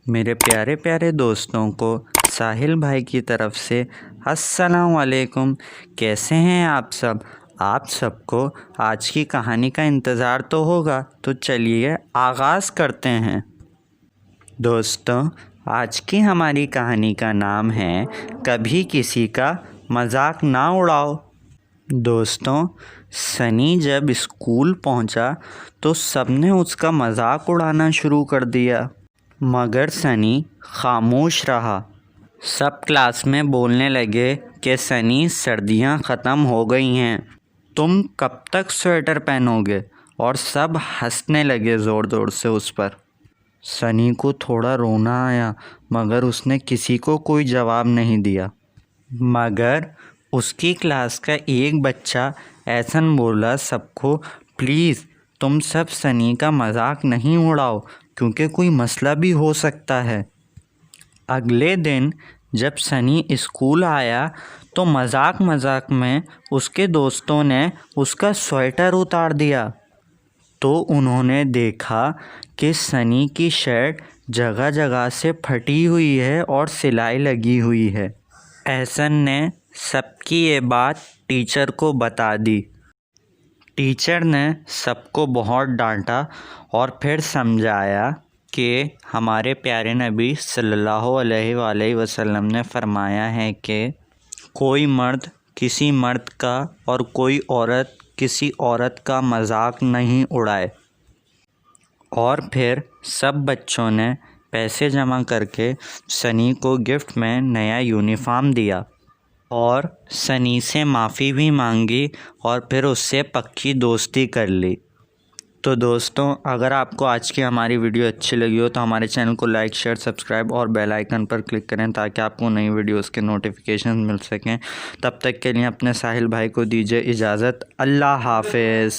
میرے پیارے پیارے دوستوں کو ساحل بھائی کی طرف سے السلام علیکم۔ کیسے ہیں آپ سب؟ آپ سب کو آج کی کہانی کا انتظار تو ہوگا، تو چلیے آغاز کرتے ہیں۔ دوستوں، آج کی ہماری کہانی کا نام ہے کبھی کسی کا مذاق نہ اڑاؤ۔ دوستوں، سنی جب اسکول پہنچا تو سب نے اس کا مذاق اڑانا شروع کر دیا، مگر سنی خاموش رہا۔ سب کلاس میں بولنے لگے کہ سنی، سردیاں ختم ہو گئی ہیں، تم کب تک سویٹر پہنو گے؟ اور سب ہنسنے لگے زور زور سے اس پر۔ سنی کو تھوڑا رونا آیا، مگر اس نے کسی کو کوئی جواب نہیں دیا۔ مگر اس کی کلاس کا ایک بچہ ایسن بولا سب کو، پلیز تم سب سنی کا مذاق نہیں اڑاؤ، کیونکہ کوئی مسئلہ بھی ہو سکتا ہے۔ اگلے دن جب سنی اسکول آیا تو مذاق میں اس کے دوستوں نے اس کا سویٹر اتار دیا، تو انہوں نے دیکھا کہ سنی کی شرٹ جگہ جگہ سے پھٹی ہوئی ہے اور سلائی لگی ہوئی ہے۔ احسن نے سب کی یہ بات ٹیچر کو بتا دی۔ ٹیچر نے سب کو بہت ڈانٹا اور پھر سمجھایا کہ ہمارے پیارے نبی صلی اللہ علیہ وآلہ وسلم نے فرمایا ہے کہ کوئی مرد کسی مرد کا اور کوئی عورت کسی عورت کا مذاق نہیں اڑائے۔ اور پھر سب بچوں نے پیسے جمع کر کے سنی کو گفٹ میں نیا یونیفارم دیا اور سنی سے معافی بھی مانگی اور پھر اس سے پکی دوستی کر لی۔ تو دوستوں، اگر آپ کو آج کی ہماری ویڈیو اچھی لگی ہو تو ہمارے چینل کو لائک، شیئر، سبسکرائب اور بیل آئیکن پر کلک کریں تاکہ آپ کو نئی ویڈیوز کے نوٹیفیکیشن مل سکیں۔ تب تک کے لیے اپنے ساحل بھائی کو دیجیے اجازت۔ اللہ حافظ۔